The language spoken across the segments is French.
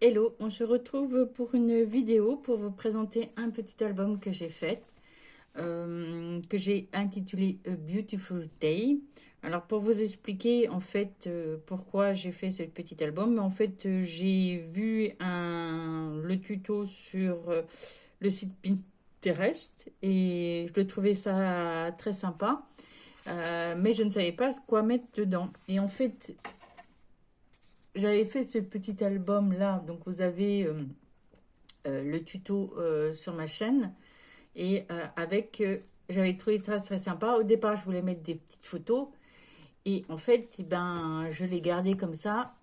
Hello, on se retrouve pour une vidéo pour vous présenter un petit album que j'ai fait, que j'ai intitulé A Beautiful Day. Alors pour vous expliquer en fait pourquoi j'ai fait ce petit album, en fait j'ai vu le tuto sur le site Pinterest et je trouvais ça très sympa, mais je ne savais pas quoi mettre dedans. Et en fait j'avais fait ce petit album là, donc vous avez le tuto sur ma chaîne et j'avais trouvé ça très sympa. Au départ, je voulais mettre des petites photos et en fait, ben, je l'ai gardé comme ça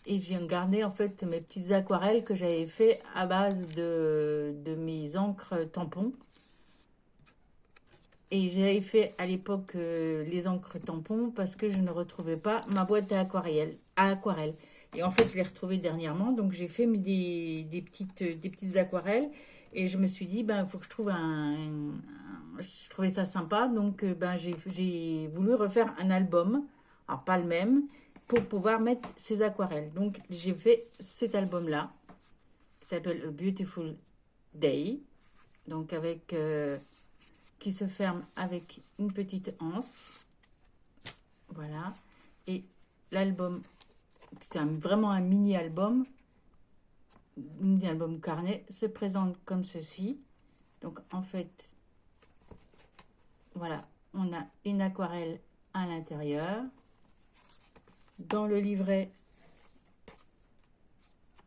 et j'ai gardé en fait mes petites aquarelles que j'avais fait à base de mes encres tampons. Et j'avais fait à l'époque les encres tampons parce que je ne retrouvais pas ma boîte à aquarelle. Et en fait, je l'ai retrouvée dernièrement. Donc, j'ai fait des petites aquarelles. Et je me suis dit, ben, il faut que je trouve Je trouvais ça sympa. Donc, ben, j'ai voulu refaire un album. Alors, pas le même. Pour pouvoir mettre ces aquarelles. Donc, j'ai fait cet album-là. Qui s'appelle A Beautiful Day. Donc, qui se ferme avec une petite anse. Voilà. Et l'album, c'est vraiment un mini-album carnet, se présente comme ceci. Donc en fait, voilà, on a une aquarelle à l'intérieur. Dans le livret,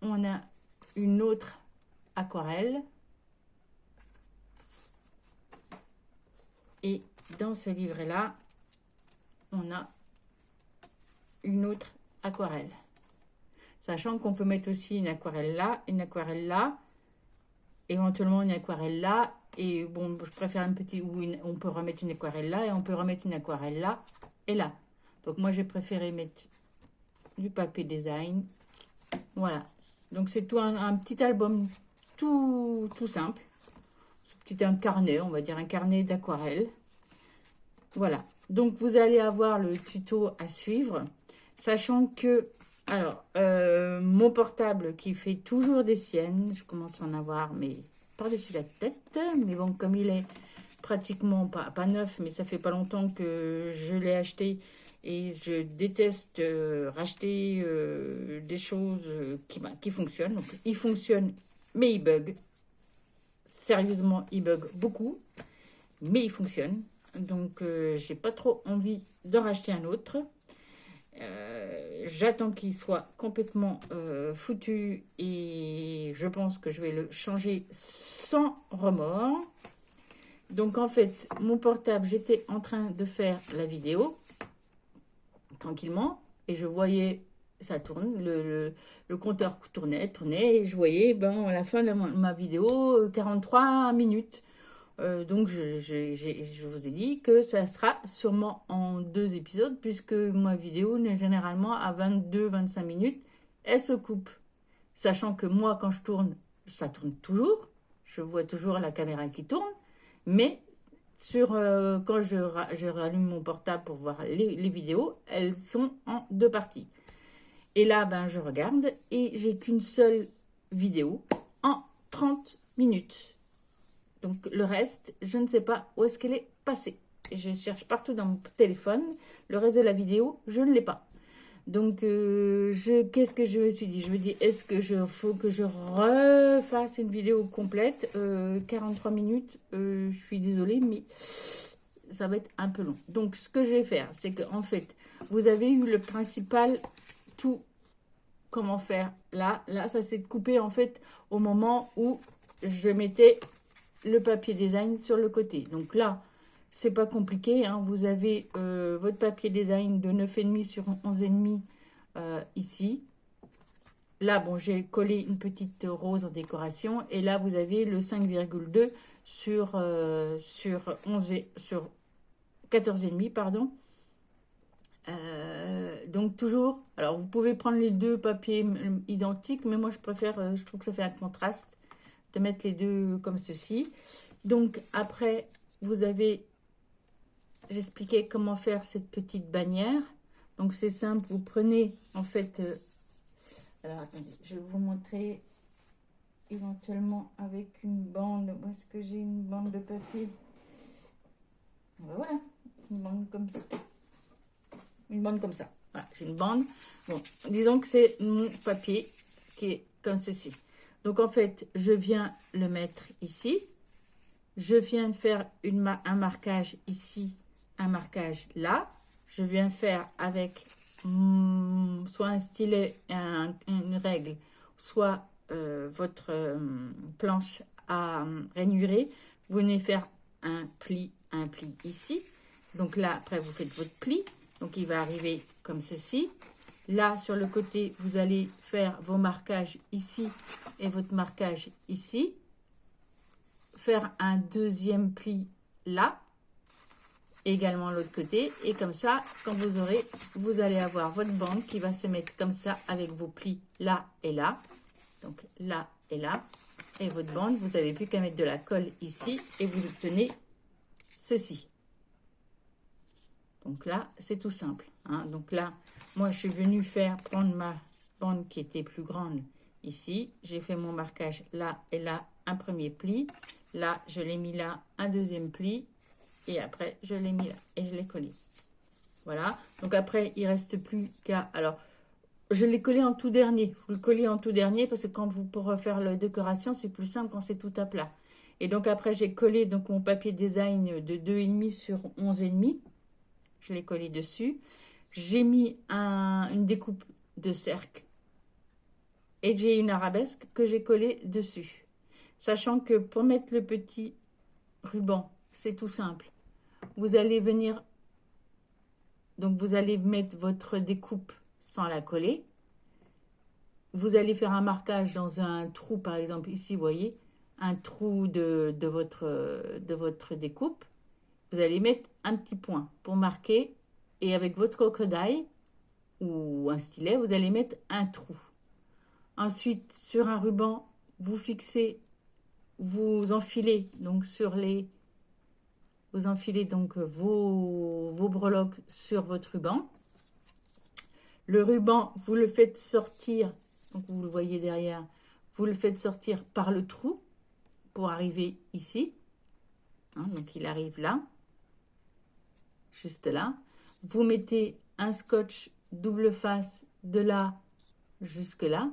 on a une autre aquarelle. Et dans ce livret-là, on a une autre aquarelle. Sachant qu'on peut mettre aussi une aquarelle là, éventuellement une aquarelle là, et bon, je préfère on peut remettre une aquarelle là, et on peut remettre une aquarelle là, et là. Donc moi, j'ai préféré mettre du papier design. Voilà. Donc c'est tout un petit album tout simple. C'est un carnet, on va dire un carnet d'aquarelle. Voilà. Donc vous allez avoir le tuto à suivre, sachant que mon portable qui fait toujours des siennes, je commence à en avoir, mais par-dessus la tête. Mais bon, comme il est pratiquement pas neuf, mais ça fait pas longtemps que je l'ai acheté et je déteste racheter des choses qui fonctionnent. Donc, il fonctionne, mais il bug. Sérieusement, il bug beaucoup, mais il fonctionne. Donc, j'ai pas trop envie de racheter un autre. J'attends qu'il soit complètement foutu et je pense que je vais le changer sans remords. Donc en fait, mon portable, j'étais en train de faire la vidéo tranquillement et je voyais ça tourne, le compteur tournait et je voyais à la fin de ma vidéo 43 minutes. Donc, je vous ai dit que ça sera sûrement en 2 épisodes, puisque ma vidéo est généralement à 22-25 minutes. Elle se coupe. Sachant que moi, quand je tourne, ça tourne toujours. Je vois toujours la caméra qui tourne. Mais quand je rallume mon portable pour voir les vidéos, elles sont en 2 parties. Et là, je regarde et j'ai qu'une seule vidéo en 30 minutes. Donc le reste, je ne sais pas où est-ce qu'elle est passée. Je cherche partout dans mon téléphone. Le reste de la vidéo, je ne l'ai pas. Donc qu'est-ce que je me suis dit? Je me dis, faut que je refasse une vidéo complète 43 minutes. Je suis désolée, mais ça va être un peu long. Donc ce que je vais faire, c'est que en fait, vous avez eu le principal, tout comment faire. Là, ça s'est coupé en fait au moment où je mettais le papier design sur le côté. Donc là, c'est pas compliqué. Hein. Vous avez votre papier design de 9,5 sur 11,5 ici. Là, bon, j'ai collé une petite rose en décoration. Et là, vous avez le 5,2 sur 14,5, pardon. Donc toujours, alors vous pouvez prendre les deux papiers identiques, mais moi je préfère, je trouve que ça fait un contraste de mettre les deux comme ceci. Donc après, j'expliquais comment faire cette petite bannière. Donc c'est simple, vous prenez en fait Alors, attendez, je vais vous montrer éventuellement avec une bande. Où est-ce que j'ai une bande de papier? Voilà, une bande comme ça. Une bande comme ça. Voilà, j'ai une bande. Bon, disons que c'est mon papier qui est comme ceci. Donc, en fait, je viens le mettre ici. Je viens de faire un marquage ici, un marquage là. Je viens faire avec soit un stylet, une règle, soit votre planche à ranurer. Vous venez faire un pli ici. Donc là, après, vous faites votre pli. Donc, il va arriver comme ceci. Là, sur le côté, vous allez faire vos marquages ici et votre marquage ici. Faire un deuxième pli là, également l'autre côté. Et comme ça, quand vous allez avoir votre bande qui va se mettre comme ça avec vos plis là et là. Donc là et là. Et votre bande, vous n'avez plus qu'à mettre de la colle ici et vous obtenez ceci. Donc là, c'est tout simple. Hein. Donc là, moi, je suis venue prendre ma bande qui était plus grande ici. J'ai fait mon marquage là et là, un premier pli. Là, je l'ai mis là, un deuxième pli. Et après, je l'ai mis là et je l'ai collé. Voilà. Donc après, il ne reste plus qu'à... Alors, je l'ai collé en tout dernier. Vous le collez en tout dernier parce que quand vous pourrez faire la décoration, c'est plus simple quand c'est tout à plat. Et donc après, j'ai collé donc, mon papier design de 2,5 sur 11,5. Je l'ai collé dessus. J'ai mis une découpe de cercle. Et j'ai une arabesque que j'ai collée dessus. Sachant que pour mettre le petit ruban, c'est tout simple. Vous allez venir, donc vous allez mettre votre découpe sans la coller. Vous allez faire un marquage dans un trou, par exemple ici, vous voyez, un trou de votre découpe. Vous allez mettre un petit point pour marquer et avec votre crocodile ou un stylet, vous allez mettre un trou. Ensuite, sur un ruban, vous fixez, vous enfilez donc vos breloques sur votre ruban. Le ruban, vous le faites sortir, donc vous le voyez derrière, vous le faites sortir par le trou pour arriver ici. Hein, donc il arrive là, juste là. Vous mettez un scotch double face de là jusque là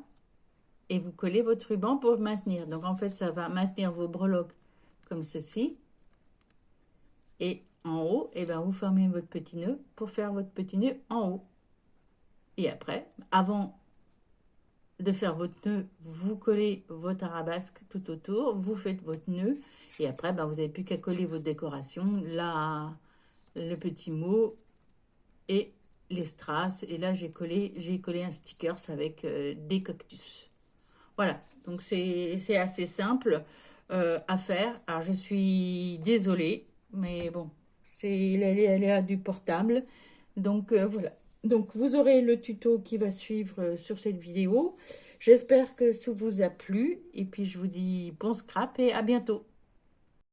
et vous collez votre ruban pour maintenir. Donc en fait, ça va maintenir vos breloques comme ceci. Et en haut, eh ben, vous fermez votre petit nœud pour faire votre petit nœud en haut. Et après, avant de faire votre nœud, vous collez votre arabesque tout autour, vous faites votre nœud. Et après, ben, vous n'avez plus qu'à coller votre décoration, là, le petit mot et les strass. Et là, j'ai collé un stickers avec des cactus. Voilà, donc c'est assez simple à faire. Alors, je suis désolée, mais bon, c'est l'aléa du portable. Donc, voilà. Donc, vous aurez le tuto qui va suivre sur cette vidéo. J'espère que ça vous a plu. Et puis, je vous dis bon scrap et à bientôt.